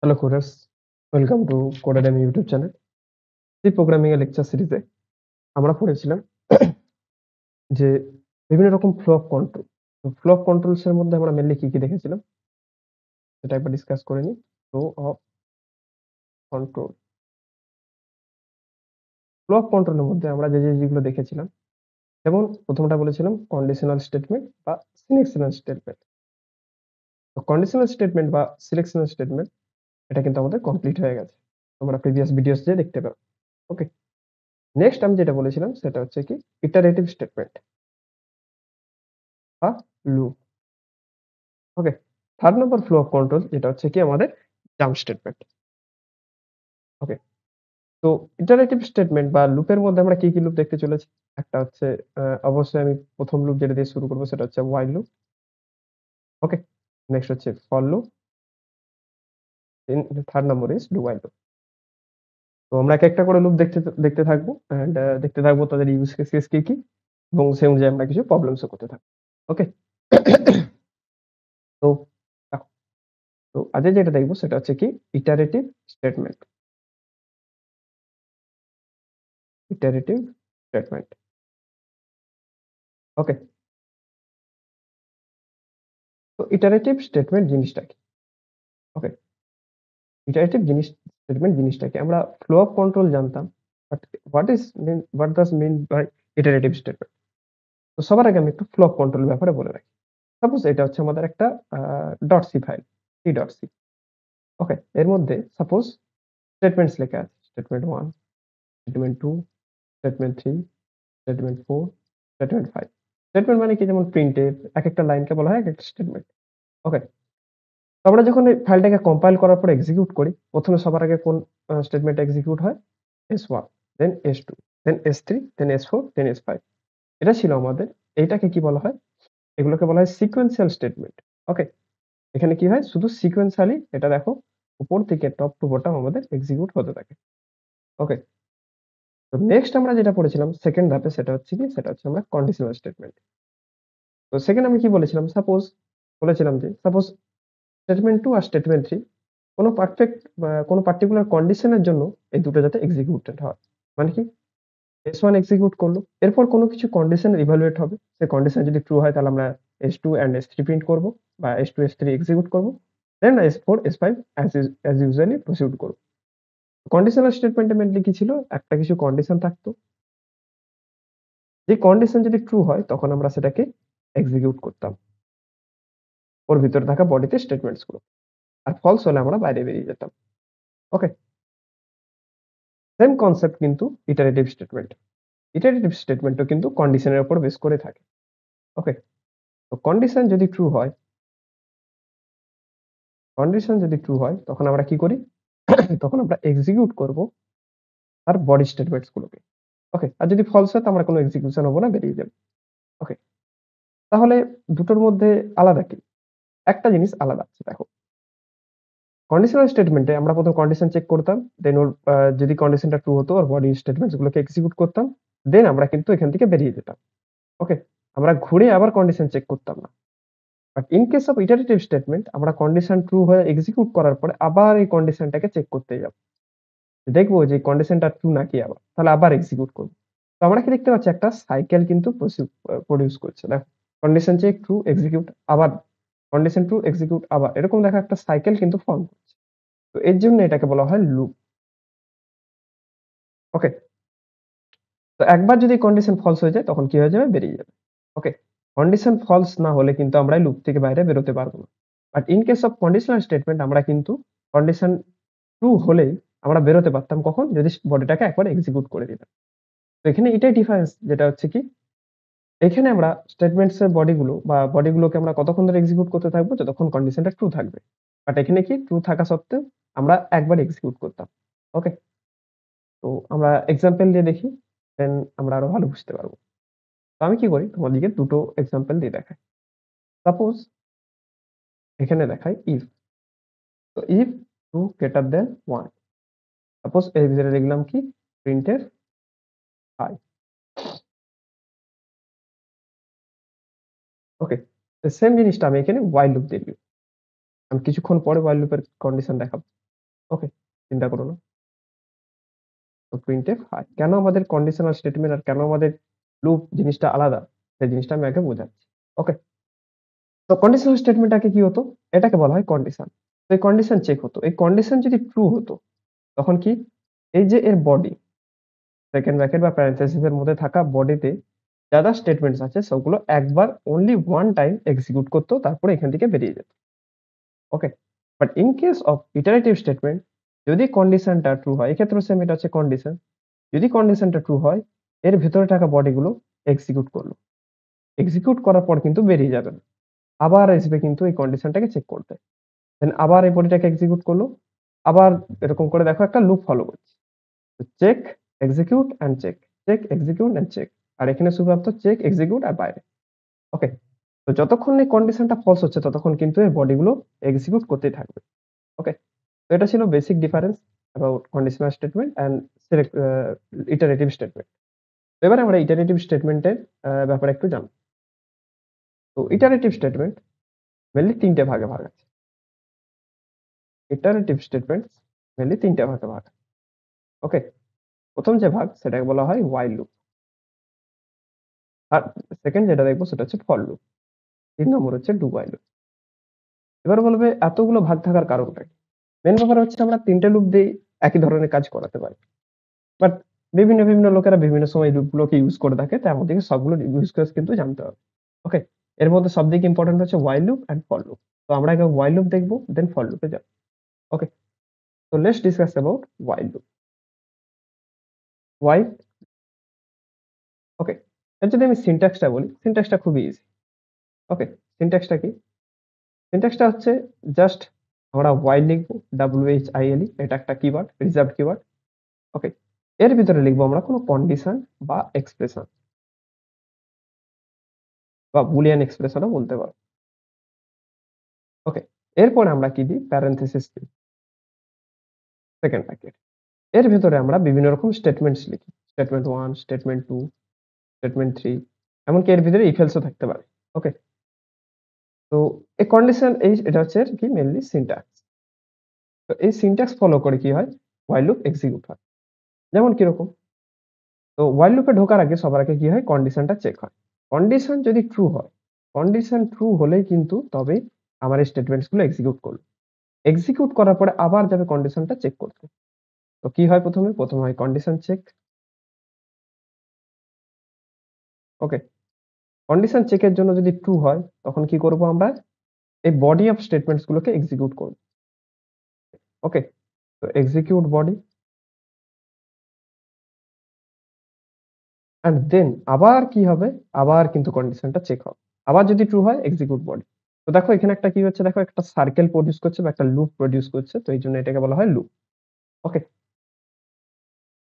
Hello coders, welcome to Codedamy YouTube channel. এই programming এর lecture সিরিজে আমরা পড়েছিলাম যে বিভিন্ন রকম ফ্লো অফ কন্ট্রোল। তো ফ্লো অফ কন্ট্রোলস এর মধ্যে আমরা মেইনলি কি দেখেছিলাম সেটা একবার ডিসকাস করে নিই। Flow of control. Flow of control এর মধ্যে আমরা যেগুলো দেখেছিলাম, যেমন প্রথমটা বলেছিলাম কন্ডিশনাল স্টেটমেন্ট বা সিলেকশনাল স্টেটমেন্ট। তো কন্ডিশনাল স্টেটমেন্ট বা সিলেকশনাল স্টেটমেন্ট এটা কিন্তু আমাদের কমপ্লিট হয়ে গেছে। তোমরা প্রিভিয়াস ভিডিওস যেয়ে দেখতে পারো। ওকে। নেক্সট আমি যেটা বলেছিলাম সেটা হচ্ছে কি ইটারেটিভ স্টেটমেন্ট বা loop. Okay. 3rd number flow of control যেটা হচ্ছে কি আমাদের জাম্প স্টেটমেন্ট। ওকে। তো ইটারেটিভ স্টেটমেন্ট বা লুপের মধ্যে আমরা কি লুপ দেখতে চলেছি? একটা হচ্ছে অবশ্যই আমি ১ম লুপ যেটা দিয়ে শুরু করব সেটা হচ্ছে while লুপ। ওকে। নেক্সট হচ্ছে for loop. Then 3rd number is do while loop. তো আমরা একটা করে লুপ দেখতে থাকবো অ্যান্ড দেখতে থাকবো তাদের ইউজ কেসেস কি এবং সেই অনুযায়ী আমরা কিছু প্রবলেমস ও করতে থাকবো। ওকে। তো দেখো, তো আজকে যেটা দেখবো সেটা হচ্ছে কি iterative statement. Iterative statement. Okay. তো ইটারেটিভ স্টেটমেন্ট জিনিসটা কি? ওকে, স্টেটমেন্ট জিনিসটা কি? আমরা ফ্লো অফ কন্ট্রোল জানতাম। But what does mean by iterative statement? তো সবার আগে আমি একটু ফ্লো অফ কন্ট্রোল ব্যাপারে বলে রাখি। সাপোজ এটা হচ্ছে আমাদের একটা ডট সি ফাইল, c.c। ওকে, এর মধ্যে সাপোজ স্টেটমেন্টস লেখা আছে। Statement 1, statement 2, statement 3, statement 4, statement 5। Statement মানে কি? যেমন প্রিন্টএফ, একেকটা লাইনকে বলা হয় একেকটা স্টেটমেন্ট। ওকে। তো আমরা যখন এই ফাইলটাকে কম্পাইল করার পর এক্সিকিউট করি, ১ম এ সবার আগে কোন স্টেটমেন্ট এক্সিকিউট হয়? S1, দেন S2, দেন S3, দেন S4, দেন S5। এটা ছিল আমাদের। এইটাকে কি বলা হয়? এগুলোকে বলা হয় সিকোয়েন্সিয়াল স্টেটমেন্ট। ওকে? এখানে কি হয়? শুধু সিকোয়েন্সিয়ালি এটা দেখো উপর থেকে টপ টু বটম আমাদের এক্সিকিউট হতে থাকে। ওকে? তো নেক্সট আমরা যেটা পড়েছিলাম 2nd ধাপে সেটা হচ্ছে কি? সেটা হচ্ছে আমরা কন্ডিশনাল স্টেটমেন্ট। তো 2nd আমি কি বলেছিলাম? বলেছিলাম যে সাপোজ স্টেটমেন্ট 2 আর স্টেটমেন্ট 3 কোনো পার্টিকুলার কন্ডিশন এর জন্য এই দুটো যাতে এক্সিকিউটেড হয়। মানে কি? S1 এক্সিকিউট করলো। এরপর কোনো কিছু কন্ডিশন ইভালুয়েট হবে। সেই কন্ডিশন যদি ট্রু হয় তাহলে আমরা S2 এন্ড S3 প্রিন্ট করব বা S2, S3 এক্সিকিউট করব। দেন S4, S5 as usually proceed করব। কন্ডিশনাল স্টেটমেন্টে মেইনলি কি ছিল? একটা কিছু কন্ডিশন থাকতো। যে কন্ডিশন যদি ট্রু হয় তখন আমরা সেটাকে এক্সিকিউট করতাম। ওর ভিতরে থাকা বডিতে স্টেটমেন্টস গুলো। আর ফলস হলে আমরা বাইরে বেরিয়ে যেতাম। ওকে? সেম কনসেপ্ট কিন্তু ইটারেটিভ স্টেটমেন্ট। ইটারেটিভ স্টেটমেন্টও কিন্তু কন্ডিশনের উপর বেস করে থাকে। ওকে? তো কন্ডিশন যদি ট্রু হয় তখন আমরা কি করি? তখন আমরা এক্সিকিউট করব তার বডি স্টেটমেন্টস গুলোকে। ওকে? আর যদি ফলস হয় তো আমরা কোন এক্সিকিউশন হবো না, বেরিয়ে যাবো। ওকে? তাহলে দুটোর মধ্যে আলাদা কি? একটা জিনিস আলাদা আছে দেখো। কন্ডিশনাল স্টেটমেন্টে আমরা ১ম কন্ডিশন চেক করতাম। দেন ওর যদি কন্ডিশনটা ট্রু হতো ওর বডি স্টেটমেন্টস গুলোকে এক্সিকিউট করতাম। দেন আমরা কিন্তু এখান থেকে বেরিয়ে যেতাম। ওকে? আমরা ঘুরে আবার কন্ডিশন চেক করতাম না। But in case of iterative statement আমরা কন্ডিশন ট্রু হয়ে এক্সিকিউট করার পরে আবার এই কন্ডিশনটাকে চেক করতে যাব। দেখব যে কন্ডিশনটা ট্রু নাকি আবার। তাহলে আবার এক্সিকিউট করব। তো আমরা কি দেখতে পাচ্ছি একটা সাইকেল কিন্তু প্রডিউস করছে। দেখো, কন্ডিশন চেক, ট্রু, এক্সিকিউট, আবার কন্ডিশন ট্রু, এক্সিকিউট, আবার। এরকম দেখো একটা সাইকেল কিন্তু ফর্ম করছে। তো এর জন্য এটাকে বলা হয় লুপ। ওকে? তো একবার যদি কন্ডিশন ফলস হয়ে যায় তখন কি হয়ে যাবে? বেরিয়ে যাবে। ওকে? কন্ডিশন ফলস না হলে কিন্তু আমরা এই লুপ থেকে বাইরে বেরোতে পারব না। But in case of conditional statement আমরা কিন্তু কন্ডিশন ট্রু হলেই আমরা বেরোতে পারতাম কখন? যদি বডিটাকে একবার এক্সিকিউট করে দিতাম। তো এখানে এটাই ডিফারেন্স, যেটা হচ্ছে কি এখানে আমরা স্টেটমেন্টস এর বডিগুলোকে আমরা কতক্ষণ ধরে এক্সিকিউট করতে থাকবো? যতক্ষণ কন্ডিশনটা ট্রু থাকবে। বাট এখানে কি ট্রু থাকা সত্ত্বেও আমরা একবার এক্সিকিউট করতাম। ওকে? তো আমরা এক্সাম্পল দিয়ে দেখি। দেন আমরা আরো ভালো বুঝতে পারব। তো আমি কি করি? তোমাদেরকে দুটো এক্সাম্পল দিয়ে দেখাই। সাপোজ এখানে দেখাই ইফ। তো ইফ 2 গ্রেটার দ্যান 1। সাপোজ এর ভিতরে লিখলাম কি? Printf i। ওকে? তো সেম জিনিসটা আমি এখানে while লুপ দিয়ে লিখব। আমি কিছুক্ষণ পরে while লুপের কন্ডিশন দেখাবো। ওকে? চিন্তা করো না। তো printf হাই। কেন আমাদের কন্ডিশনাল স্টেটমেন্ট আর কেন আমাদের লুপ জিনিসটা আলাদা? সেই জিনিসটা আমি আগে বোঝাচ্ছি। ওকে? তো কন্ডিশনাল স্টেটমেন্টটাকে কি হতো? এটাকে বলা হয় কন্ডিশন। তো এই কন্ডিশন চেক হতো। এই কন্ডিশন যদি ট্রু হতো, তখন কি? এই যে এর বডি, সেকেন্ড ব্র্যাকেট বা প্যারেনথেসিস এর মধ্যে থাকা বডিতে যা, যা স্টেটমেন্টস আছে সবগুলো একবার অনলি ওয়ান টাইম এক্সিকিউট করত, তারপরে এখান থেকে বেরিয়ে যেত। Okay? But in case of iterative statement, যদি কন্ডিশনটা ট্রু হয়, এক্ষেত্রেও সেম, এটা হচ্ছে কন্ডিশন। যদি কন্ডিশনটা ট্রু হয়, এর ভেতরে থাকা বডিগুলো এক্সিকিউট করল। এক্সিকিউট করার পর কিন্তু বেরিয়ে যাবে না। আবার আসবে কিন্তু এই কন্ডিশনটাকে চেক করতে। দেন আবার এই বডিটাকে এক্সিকিউট করলো। আবার এরকম করে দেখো একটা লুপ ফলো করছে। Check, execute and check, check, execute and check. আর এখানে শুধুমাত্র চেক, এক্সিকিউট আর বাইরে। ওকে? তো যতক্ষণ এই কন্ডিশনটা ফলস হচ্ছে ততক্ষণ কিন্তু এই বডিগুলো এক্সিকিউট করতেই থাকবে। ওকে? তো এটা ছিল basic difference about conditional statement and select iterative statement. এবারে আমরা ইটারেটিভ স্টেটমেন্টের ব্যাপারে একটু জানব। তো ইটারেটিভ স্টেটমেন্ট মেইনলি ৩ টে ভাগে ভাগ আছে। ইটারেটিভ স্টেটমেন্টস মেইনলি ৩ টে ভাগে ভাগ। ওকে? ১ম যে ভাগ সেটাকে বলা হয় while লুপ। আর সেকেন্ড যেটা দেখবো সেটা হচ্ছে ফর লুপ। ৩ নম্বর হচ্ছে ডু while লুপ। এবার বলবে এতগুলো ভাগ থাকার কারণটা কি? মেইন ব্যাপার হচ্ছে আমরা ৩ টে লুপ দিয়েই একই ধরনের কাজ করাতে পারি। বাট বিভিন্ন লোকেরা বিভিন্ন সময় লুপগুলোকে ইউজ করে থাকে। তাই আমাদেরকে সবগুলো ইউজ কেস কিন্তু জানতে হবে। ওকে? এর মধ্যে সবথেকে ইম্পোর্টেন্ট হচ্ছে while loop and for loop. তো আমরা আগে while লুপ দেখবো, দেন ফর লুপে যাব। ওকে? So let's discuss about while loop. Why? ওকে। এর যদি আমি সিনট্যাক্সটা বলি, সিনট্যাক্সটা খুবই ইজি। ওকে? সিনট্যাক্সটা কি? সিনট্যাক্সটা হচ্ছে জাস্ট আমরা while লিখবো, WHILE, এটা একটা কিওয়ার্ড, রিজার্ভড কিওয়ার্ড। ওকে? এর ভিতরে লিখবো আমরা কোনো কন্ডিশন বা এক্সপ্রেশন বা বুলিয়ান এক্সপ্রেশনও বলতে পারো। ওকে? এরপরে আমরা কি দিই? প্যারেনথেসিস দিই, সেকেন্ড ব্র্যাকেট। এর ভেতরে আমরা বিভিন্ন রকম স্টেটমেন্টস লিখি। স্টেটমেন্ট 1, স্টেটমেন্ট 2, স্টেটমেন্ট 3, এমনকি এর ভিতরে if else ও থাকতে পারে। ওকে? তো এই কন্ডিশন এটা হচ্ছে কি মেইনলি সিনট্যাক্স। তো এই সিনট্যাক্স ফলো করে কি হয়? while লুপ এক্সিকিউট হয়। যেমন কিরকম? তো while লুপে ঢোকার আগে সবার আগে কি হয়? কন্ডিশনটা চেক হয়। কন্ডিশন যদি ট্রু হয়, কন্ডিশন ট্রু হলেই কিন্তু তবেই আমার এই স্টেটমেন্টস গুলো এক্সিকিউট করবে। এক্সিকিউট করার পরে আবার যাবে কন্ডিশনটা চেক করতে। তো কি হয় প্রথমে? প্রথমে হয় কন্ডিশন চেক। ওকে? কন্ডিশন চেকের জন্য যদি ট্রু হয় তখন কি করব আমরা? এই বডি অফ স্টেটমেন্টস গুলোকে এক্সিকিউট করব। ওকে? তো এক্সিকিউট বডি অ্যান্ড দেন আবার কি হবে? আবার কিন্তু কন্ডিশনটা চেক হবে। আবার যদি ট্রু হয় এক্সিকিউট বডি। তো দেখো এখানে একটা কি হচ্ছে? দেখো একটা সার্কেল প্রডিউস করছে বা একটা লুপ প্রডিউস করছে। তো এইজন্য এটাকে বলা হয় লুপ। ওকে?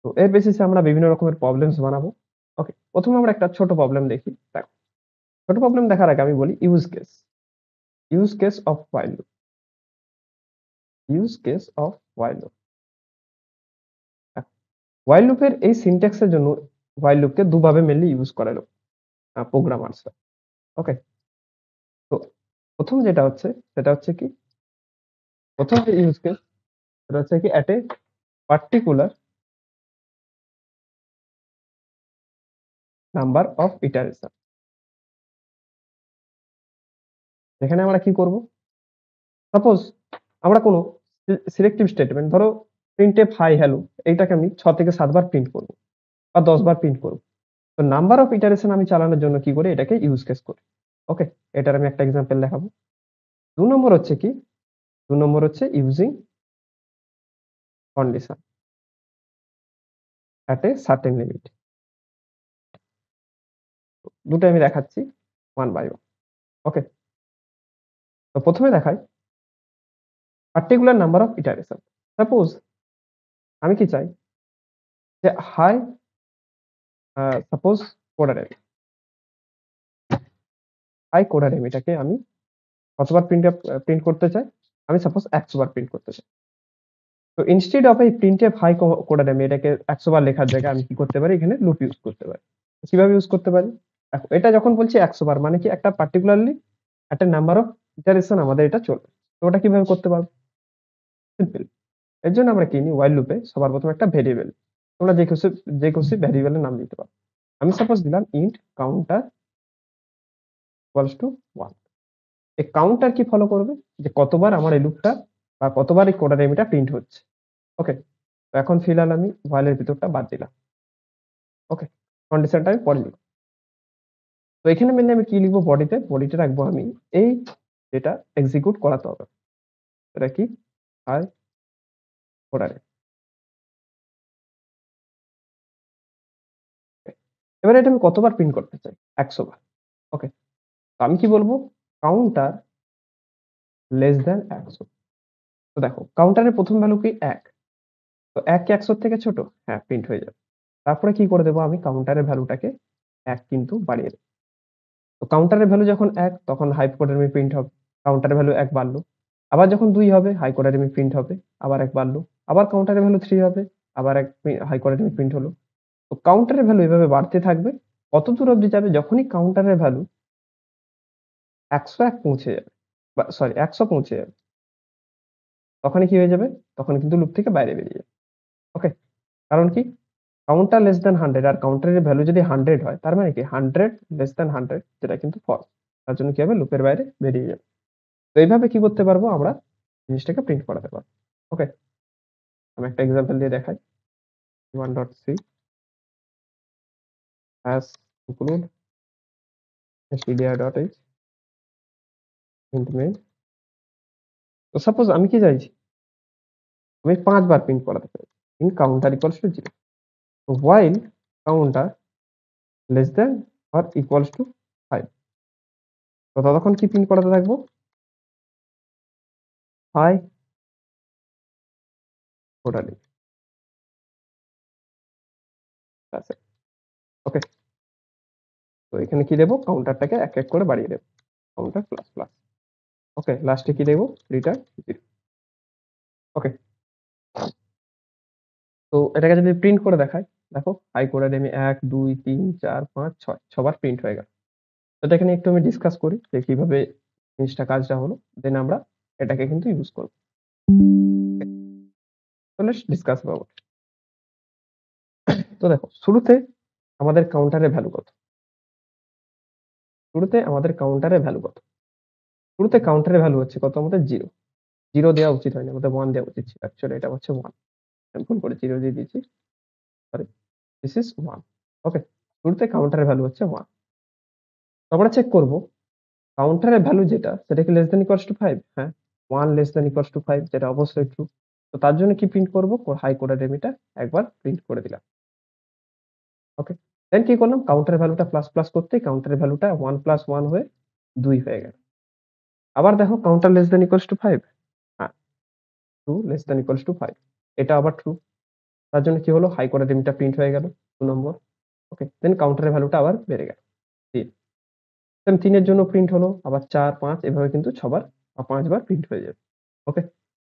তো এর বেসিসে আমরা বিভিন্ন রকমের প্রবলেমস বানাবো। ওকে? ১ম এ আমরা একটা ছোট প্রবলেম দেখি। দেখো, ছোট প্রবলেম দেখার আগে আমি বলি use case. Use case of while loop. Use case of while loop. দেখো, while লুপের এই সিনট্যাক্স এর জন্য while লুপকে দুভাবে মেইনলি ইউজ করে প্রোগ্রামারসরা। ওকে? তো ১ম যেটা হচ্ছে সেটা হচ্ছে কি? ১ম যে ইউজ কেস সেটা হচ্ছে কি at a particular number of iteration. এখানে আমরা কি করব? সাপোজ আমরা কোনো সিলেক্টিভ স্টেটমেন্ট ধরো printf হাই হ্যালো এইটাকে আমি ৬ থেকে ৭ বার প্রিন্ট করব বা ১০ বার প্রিন্ট করব। তো নাম্বার অফ ইটারেশন আমি চালানোর জন্য কি করি? এটাকে ইউজ কেস করি। ওকে? এটার আমি একটা এক্সাম্পল দেখাবো। ২ নম্বর হচ্ছে কি? ২ নম্বর হচ্ছে using condition at a certain limit. দুটো আমি দেখাচ্ছি ওয়ান বাই ওয়ান। ওকে? তো ১ম এ দেখাই particular number of iteration. Suppose আমি কি চাই? যে hi suppose coder M, hi coder M এটাকে আমি কতবার প্রিন্ট করতে চাই? আমি সাপোজ ১০০ বার প্রিন্ট করতে চাই। তো ইনস্টেড অফ এই প্রিন্টএফ হাই কোডার এম এটাকে ১০০ বার লেখার জায়গায় আমি কি করতে পারি? এখানে লুপ ইউজ করতে পারি। কিভাবে ইউজ করতে পারি? দেখো এটা যখন বলছি ১০০ বার মানে কি একটা পার্টিকুলারলি একটা নাম্বার অফ ইটারেশন আমাদের এটা চলবে। তো ওটা কিভাবে করতে পারবো? সিম্পল। এর জন্য আমরা কি নিই while লুপে সবার প্রথমে একটা ভেরিয়েবল। তোমরা যে খুশি ভেরিয়েবলের নাম দিতে পারো। আমি সাপোজ দিলাম int counter equals to 1। এই কাউন্টার কি ফলো করবে? যে কতবার আমার এই লুপটা বা কতবার এই কোডার এমিটা প্রিন্ট হচ্ছে। ওকে? তো এখন ফিলহাল আমি while এর ভিতরটা বাদ দিলাম। ওকে? কন্ডিশনটা আমি পরে লিখব। তো এখানে মেইনলি আমি কি লিখবো বডিতে রাখবো আমি এই যেটা এক্সিকিউট করাতে হবে। এটা কি? হাই কোডারে। এবারে এটা আমি কতবার প্রিন্ট করতে চাই? ১০০ বার। ওকে? তো আমি কি বলবো? Counter less than ১০০। তো দেখো কাউন্টারের ১ম ভ্যালু কি ১। তো ১ কি ১০০ থেকে ছোট? হ্যাঁ, প্রিন্ট হয়ে যাবে। তারপরে কি করে দেবো আমি কাউন্টারের ভ্যালুটাকে ১ কিন্তু বাড়িয়ে দেব। তো কাউন্টারের ভ্যালু যখন ১ তখন হাই কোডার এমি প্রিন্ট হবে। কাউন্টারের ভ্যালু ১ বাড়লো। আবার যখন ২ হবে হাই কোডার এমি প্রিন্ট হবে। আবার ১ বাড়লো। আবার কাউন্টারের ভ্যালু 3 হবে। আবার ১ হাই কোডার এমি প্রিন্ট হলো। তো কাউন্টারের ভ্যালু এভাবে বাড়তে থাকবে। কতদূর অব্দি যাবে? যখনই কাউন্টারের ভ্যালু ১০১ পৌঁছে যাবে। বা সরি ১০০ পৌঁছে যাবে। তখনই কি হয়ে যাবে? তখন কিন্তু লুপ থেকে বাইরে বেরিয়ে যাবে। ওকে? কারণ কি? কাউন্টার লেস দ্যান 100 আর কাউন্টারের ভ্যালু যদি 100 হয় তার মানে কি 100 লেস দ্যান 100 যেটা কিন্তু ফলস। তার জন্য কি হবে? লুপের বাইরে বেরিয়ে যাবে। তো এইভাবে কি করতে পারবো আমরা জিনিসটাকে প্রিন্ট করাতে পারবো। ওকে? আমি একটা এক্সাম্পল দিয়ে দেখাই। 1.c as include stdio.h int main। তো সাপোজ আমি কি চাইছি? আমি ৫ বার প্রিন্ট করাতে চাই। in counter equals to 0। তো while counter less than or equals to 5। তো ততক্ষণ কি প্রিন্ট করাতে থাকবো? Hi totally. আছে। ওকে? তো এখানে কি দেব? কাউন্টারটাকে এক করে বাড়িয়ে দেব। Counter plus, plus. ওকে? লাস্টে কি দেব? রিটার্ন 0। ওকে? তো এটাকে যদি প্রিন্ট করে দেখাই, দেখো হাই করে আমি ১, ২, ৩, ৪, ৫, ৬ ছবার প্রিন্ট হয়ে গেল। তো এটা এখানে একটু আমি ডিসকাস করি যে কিভাবে জিনিসটা কাজটা হলো। দেন আমরা এটাকে কিন্তু ইউজ করব। তো লেটস ডিসকাস অ্যাবাউট। তো দেখো শুরুতে আমাদের কাউন্টারের ভ্যালু কত? শুরুতে আমাদের কাউন্টারের ভ্যালু কত? শুরুতে কাউন্টারের ভ্যালু হচ্ছে কত আমাদের 0। 0 দেওয়া উচিত হয়নি। আমাদের 1 দেওয়া উচিত ছিল। অ্যাকচুয়ালি এটা হচ্ছে 1। আমি ভুল করে 0 দিয়ে দিয়েছি। সরি। This is 1। ওকে? শুরুতে কাউন্টারের ভ্যালু হচ্ছে 1। তো আমরা চেক করব কাউন্টারের ভ্যালু যেটা সেটা কি লেস দ্যান ইকুয়ালস টু 5? হ্যাঁ, 1 লেস দ্যান ইকুয়ালস টু 5 যেটা অবশ্যই ট্রু। তো তার জন্য কি প্রিন্ট করব? হাই কোডের এমিটা একবার প্রিন্ট করে দিলাম। ওকে? দেন কি করলাম? কাউন্টারের ভ্যালুটা প্লাস, প্লাস করতেই কাউন্টারের ভ্যালুটা 1 প্লাস 1 হয়ে 2 হয়ে গেল। আবার দেখো counter less than equals to 5। হ্যাঁ, 2 লেস দ্যান ইকুয়ালস টু 5। এটা আবার ট্রু। তার জন্য কি হলো? হাই কোডের এমিটা প্রিন্ট হয়ে গেল 2 নম্বর। ওকে? দেন কাউন্টারের ভ্যালুটা আবার বেড়ে গেল 3। দেন 3 এর জন্য প্রিন্ট হলো আবার ৪, ৫ এভাবে কিন্তু ৬ বার বা ৫ বার প্রিন্ট হয়ে যাবে। ওকে?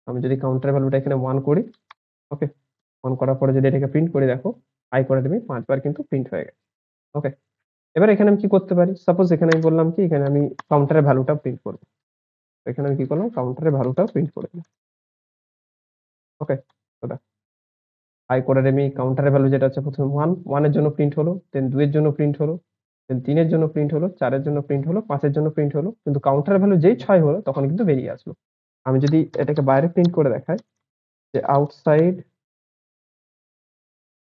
আমি যদি কাউন্টার ভ্যালুটা এখানে 1 করি, ওকে? 1 করার পরে যদি এটাকে প্রিন্ট করি দেখো, হাই করে দেবে ৫ বার কিন্তু প্রিন্ট হয়ে গেছে। ওকে? এবার এখানে আমি কি করতে পারি? সাপোজ এখানে আমি বললাম কি এখানে আমি কাউন্টারের ভ্যালুটা প্রিন্ট করব। তো এখানে আমি কি করলাম? কাউন্টারের ভ্যালুটাও প্রিন্ট করে দিলাম। ওকে? তো দেখো হাই করার আমি কাউন্টারের ভ্যালু যেটা আছে ১ম এ 1 এর জন্য প্রিন্ট হলো, দেন ২ এর জন্য প্রিন্ট হলো, দেন ৩ এর জন্য প্রিন্ট হলো, ৪ এর জন্য প্রিন্ট হলো, ৫ এর জন্য প্রিন্ট হলো। কিন্তু কাউন্টারের ভ্যালু যেই ৬ হলো তখন কিন্তু বেরিয়ে আসলো। আমি যদি এটাকে বাইরে প্রিন্ট করে দেখাই যে আউটসাইড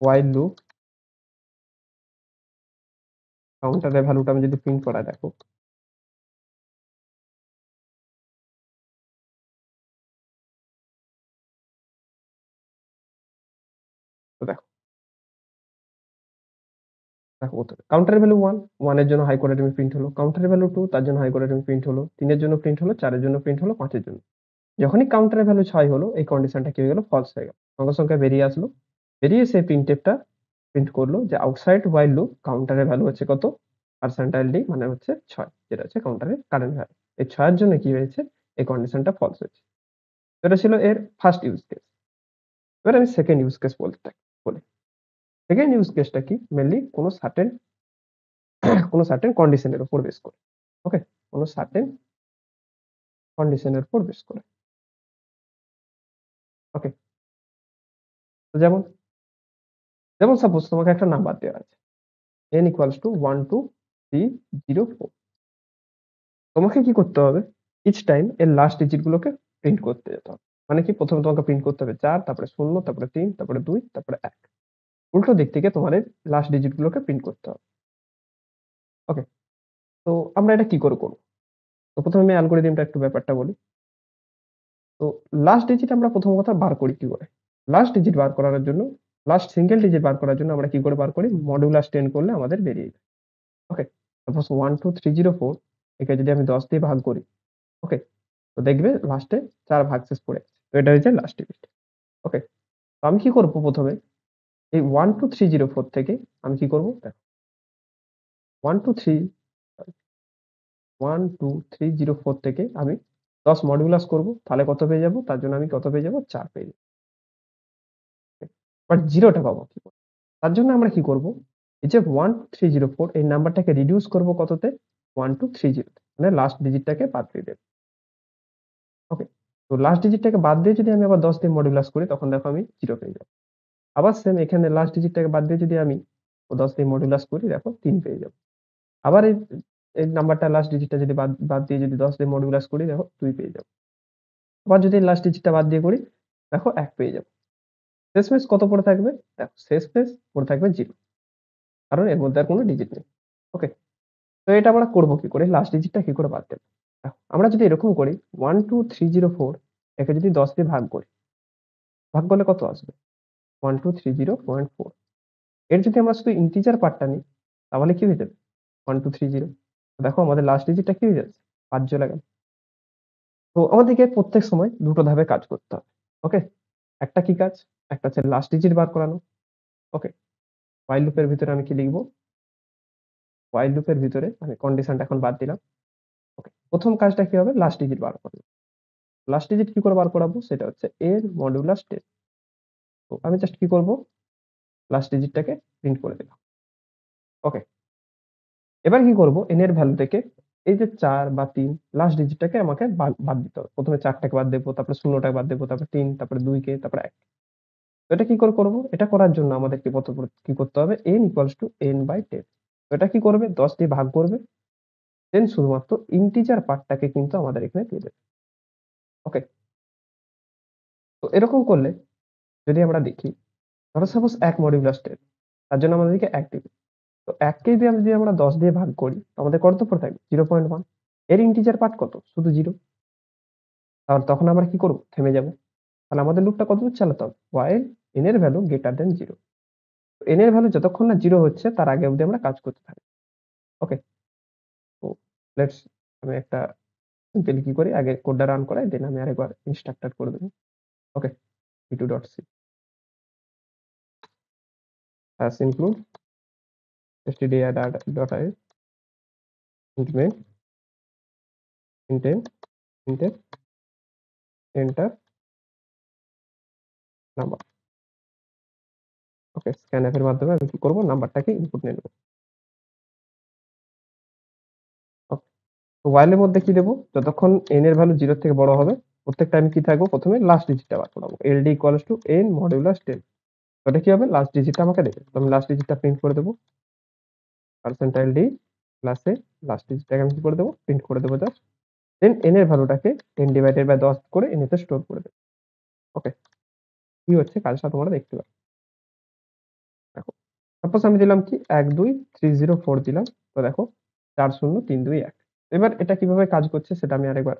while loop কাউন্টারের ভ্যালুটা আমি যদি প্রিন্ট করাই দেখো। তো দেখো, দেখো কোথায় কাউন্টারের ভ্যালু 1, 1 এর জন্য হাই কোড আইটেম প্রিন্ট হলো। কাউন্টারের ভ্যালু 2 তার জন্য হাই কোড আইটেম প্রিন্ট হলো। ৩ এর জন্য প্রিন্ট হলো, ৪ এর জন্য প্রিন্ট হলো, ৫ এর জন্য। যখনই কাউন্টারের ভ্যালু ৬ হলো এই কন্ডিশনটা কি হয়ে গেল? ফলস হয়ে গেল। সঙ্গে, সঙ্গে বেরিয়ে আসলো। বেরিয়ে এসে প্রিন্টএফটা প্রিন্ট করলো যে আউটসাইড while loop কাউন্টারের ভ্যালু হচ্ছে কত? পার্সেন্টাইল ডি মানে হচ্ছে ৬ যেটা হচ্ছে কাউন্টারের কারেন্ট ভ্যালু। এই ৬ এর জন্য কি হয়েছে? এই কন্ডিশনটা ফলস হয়েছে। তো এটা ছিল এর ফার্স্ট ইউজ কেস। এবার আমি সেকেন্ড ইউজ কেস বলি। সেকেন্ড ইউজ কেসটা কি? মেইনলি কোনো সার্টেন কন্ডিশন এর উপর বেস করে। ওকে? কোনো সার্টেন কন্ডিশন এর উপর বেস করে। ওকে? যেমন, যেমন সাপোজ তোমাকে একটা নাম্বার দেওয়া আছে। n equals to 1, 2, 3, 0, 4. তোমাকে কি করতে হবে? each টাইম এর লাস্ট ডিজিট গুলোকে প্রিন্ট করতে যেতে হবে। মানে কি? ১ম এ তোমাকে প্রিন্ট করতে হবে ৪, তারপরে ০, তারপরে ৩, তারপরে ২, তারপরে ১। উল্টো দিক থেকে তোমাদের লাস্ট ডিজিট গুলোকে প্রিন্ট করতে হবে। ওকে? তো আমরা এটা কি করে করব? তো ১ম এ আমি অ্যালগরিদমটা একটু ব্যাপারটা বলি। তো লাস্ট ডিজিট আমরা প্রথম কথা বার করি কি করে? লাস্ট ডিজিট বার করার জন্য, লাস্ট সিঙ্গেল ডিজিট বার করার জন্য আমরা কি করে বার করি? মডুলাস 10 করলে আমাদের বেরিয়ে যায়। ওকে? সাপোজ 1, 2, 3, 0, 4 একে যদি আমি ১০ দিয়ে ভাগ করি, ওকে? তো দেখবে লাস্টে ৪ ভাগশেষ পড়ে আছে। তো এটা হচ্ছে লাস্ট ডিজিট। ওকে? তো আমি কি করব ১ম এ এই 1, 2, 3, 0, 4 থেকে আমি কি করব? দেখো 1, 2, 3 সরি 1, 2, 3, 0, 4 থেকে আমি ১০ মডুলাস করব। তাহলে কত পেয়ে যাব? তার জন্য আমি কত পেয়ে যাব? ৪ পেয়ে যাব। বাট 0 টা পাবো কি করে? তার জন্য আমরা কি করব? এই যে 12304 এই নাম্বারটাকে রিডিউস করব কততে? 1230 তে। মানে লাস্ট ডিজিটটাকে বাদ দিয়ে দেব। ওকে? তো লাস্ট ডিজিটটাকে বাদ দিয়ে যদি আমি আবার ১০ দিয়ে মডুলাস করি তখন দেখো আমি 0 পেয়ে যাব। আবার সেম এখানে লাস্ট ডিজিটটাকে বাদ দিয়ে যদি আমি ১০ দিয়ে মডুলাস করি দেখো ৩ পেয়ে যাব। আবার এই নাম্বারটা লাস্ট ডিজিটটা যদি বাদ বাদ দিয়ে যদি ১০ দিয়ে মডুলাস করি দেখো ২ পেয়ে যাব। আবার যদি লাস্ট ডিজিটটা বাদ দিয়ে করি দেখো ১ পেয়ে যাব। শেষমেষ কত পড়ে থাকবে? দেখো শেষমেষ পড়ে থাকবে 0 কারণ এর মধ্যে আর কোন ডিজিট নেই। ওকে? তো এটা আমরা করব কি করে? লাস্ট ডিজিটটা কি করে বাদ দেব? আমরা যদি এরকম করি 12304 একে যদি ১০ দিয়ে ভাগ করি, ভাগ করলে কত আসবে? 1230.4 এর যদি আমরা শুধু ইন্টিজার পার্টটা নিই, তাহলে কি হয়ে যাবে? 1230 দেখো আমাদের লাস্ট ডিজিটটা কি হয়ে যাচ্ছে? ৫ চলে গেল। তো আমাদেরকে প্রত্যেক সময় ২ টো ধাপে কাজ করতে হবে। ওকে? একটা কি কাজ? একটা হচ্ছে লাস্ট ডিজিট বার করানো। ওকে? while লুপের ভিতরে আমি কি লিখব? while লুপের ভিতরে আমি কন্ডিশনটা এখন বাদ দিলাম। ওকে? ১ম কাজটা কি হবে? লাস্ট ডিজিট বার করা। লাস্ট ডিজিট কি করে বার করাবো? সেটা হচ্ছে এর মডুলাস 10। তো আমি জাস্ট কি করব? লাস্ট ডিজিটটাকে প্রিন্ট করে দিলাম। ওকে। এবার কি করব? n এর ভ্যালু থেকে এই যে ৪ বা ৩ লাস্ট ডিজিটটাকে আমাকে বাদ দিতে হবে। ১ম এ ৪ টাকে বাদ দেব, তারপরে ০ টাকে বাদ দেব, তারপরে ৩, তারপরে ২ কে, তারপরে ১। তো এটা কি করে করব? এটা করার জন্য আমাদেরকে কি করতে হবে? n equals to n/10 তো এটা কি করবে? ১০ দিয়ে ভাগ করবে। দেন শুধুমাত্র ইন্টিজার পার্টটাকে কিন্তু আমাদের এখানে দিয়ে দেবে। ওকে? তো এরকম করলে যদি আমরা দেখি, ধরো সাপোজ ১ মডিউলাস 10 তার জন্য আমাদেরকে ১ দিবে। তো ১ কে যদি আমরা ১০ দিয়ে ভাগ করি, আমাদের কত পড়ে থাকবে? 0.1 এর ইন্টিজার পার্ট কত? শুধু 0 তাহলে তখন আমরা কি করব? থেমে যাব। তাহলে আমাদের লুপটা কতদূর চালাতে হবে? while n এর ভ্যালু গ্রেটার দ্যান 0 n এর ভ্যালু যতক্ষণ না 0 হচ্ছে তার আগে অব্দি আমরা কাজ করতে থাকি। ওকে? তো লেটস আমি একটা সিম্পলি কি করি আগে কোডটা রান করাই দেন আমি আরেকবার ইনস্ট্রাক্টর করে দেব। Okay? v2.c include stdio.h int main int enter number. Okay? scanf এর মাধ্যমে আমি কি করব? নাম্বারটাকে ইনপুট নিয়ে নেব। ওকে? তো while এর মধ্যে কি দেব? যতক্ষণ n এর ভ্যালু 0 এর থেকে বড় হবে, প্রত্যেক টাইম কি থাকবো? ১ম এ লাস্ট ডিজিটটা বার করাবো। ld equals to n modulus 10 তো এটা কি হবে? লাস্ট ডিজিটটা আমাকে দেবে। তো আমি লাস্ট ডিজিটটা প্রিন্ট করে দেব। %d প্লাস এ লাস্ট ডিজিটটাকে আমি কি করে দেব? প্রিন্ট করে দেব জাস্ট। দেন n এর ভ্যালুটাকে 10 ডিভাইডেড বাই ১০ করে n তে স্টোর করে দেব। ওকে? কি হচ্ছে কাজটা তোমরা দেখতে পাবে। দেখো। সাপোজ আমি দিলাম কি ১ ২ ৩০৪ দিলাম। তো দেখো ৪ ০ ৩ ২ ১ এবার এটা কিভাবে কাজ করছে সেটা আমি আরেকবার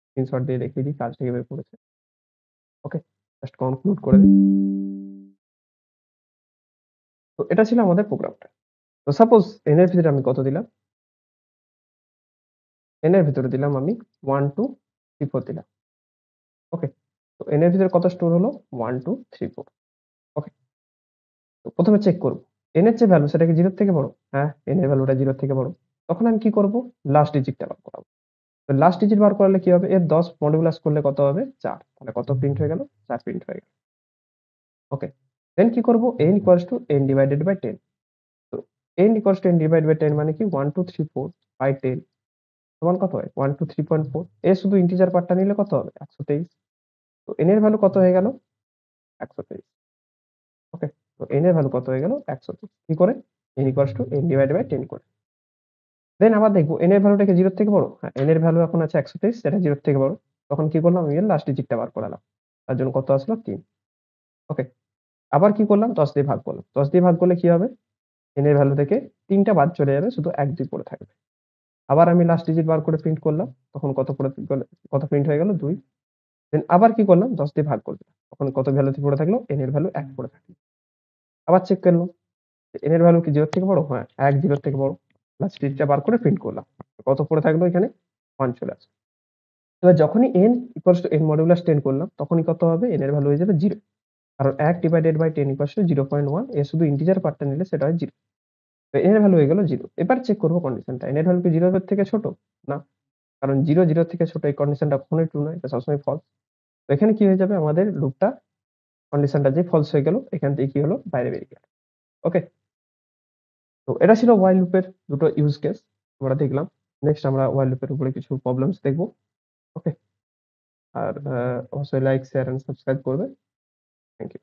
স্ক্রিনশট দিয়ে দেখিয়ে দিই কাজটা কিভাবে করেছে। ওকে? জাস্ট কনক্লুড করে দিই। তো এটা ছিল আমাদের প্রোগ্রামটা। তো সাপোজ n এর ভিতরে আমি কত দিলাম? n এর ভিতরে দিলাম আমি ১ ২ ৩ ৪ দিলাম। ওকে? তো n এর ভিতরে কত স্টোর হলো? ১ ২ ৩ ৪ ওকে? তো ১ম এ চেক করব। n এর যে ভ্যালু সেটা কি 0 এর থেকে বড়? হ্যাঁ, n এর ভ্যালুটা 0 এর থেকে বড়। তখন আমি কি করব? লাস্ট ডিজিটটা বার করাবো। তো লাস্ট ডিজিট বার করালে কি হবে? এর ১০ মডুলাস করলে কত হবে? ৪ তাহলে কত প্রিন্ট হয়ে গেল? ৪ প্রিন্ট হয়ে গেল। ওকে? দেন কি করব? n equals to n divided by 10 তো n equals to n divided by 10 মানে কি 1 2 3 4 by 10 সমান কত হয়? 1 2 3.4 এর শুধু ইন্টিজার পার্টটা নিলে কত হবে? ১২৩ তো n এর ভ্যালু কত হয়ে গেল? ১২৩ ওকে? তো n এর ভ্যালু কত হয়ে গেল? ১২০। কি করে? n n ডিভাইডেড বাই 10 করে। দেন আবার দেখব n এর ভ্যালুটা কি 0 এর থেকে বড়? হ্যাঁ, n এর ভ্যালু এখন আছে ১২৩ সেটা 0 এর থেকে বড়। তখন কি করলাম? আমি এর লাস্ট ডিজিটটা বার করালাম। তার জন্য কত আসলো? ৩। ওকে? আবার কি করলাম? ১০ দিয়ে ভাগ করলাম। ১০ দিয়ে ভাগ করলে কি হবে? n এর ভ্যালু থেকে ৩ টা বাদ চলে যাবে, শুধু ১, ২ পড়ে থাকবে। আবার আমি লাস্ট ডিজিট বার করে প্রিন্ট করলাম। তখন কত পড়ে গেল, কত প্রিন্ট হয়ে গেল? ২। দেন আবার কি করলাম? ১০ দিয়ে ভাগ করে দিলাম। তখন কত ভ্যালু পড়ে থাকলো? n এর ভ্যালু ১ পড়ে থাকলো। আবার চেক করলাম। n এর ভ্যালু কি 0 এর থেকে বড়? হ্যাঁ, ১ 0 এর থেকে বড়। লাস্ট ডিজিটটা বার করে প্রিন্ট করলাম। কত পড়ে থাকলো এখানে? 1 চলে আসলো। এবার যখনই n n মডুলাস 10 করলাম, তখনই কত হবে? n এর ভ্যালু হয়ে যাবে 0। কারণ ১ ডিভাইডেড বাই 10 0.1, এর শুধু ইন্টিজার পার্টটা নিলে সেটা হয় 0। তো n এর ভ্যালু হয়ে গেল 0। এবার চেক করব কন্ডিশনটা। n এর ভ্যালু কি 0 এর থেকে ছোট? না। কারণ 0 0 এর থেকে ছোট এই কন্ডিশনটা কখনোই ট্রু নয়। এটা সবসময় ফলস। তো এখানে কি হয়ে যাবে? আমাদের লুপটা কন্ডিশনটা যে ফলস হয়ে গেল, এখান থেকে কি হলো? বাইরে বেরিয়ে গেল। ওকে? তো এটা ছিল while লুপের ২ টো ইউজ কেস আমরা দেখলাম। নেক্সট আমরা while লুপের উপরে কিছু প্রবলেমস দেখব। ওকে? আর অবশ্যই লাইক, শেয়ার এন্ড সাবস্ক্রাইব করবেন। Thank you.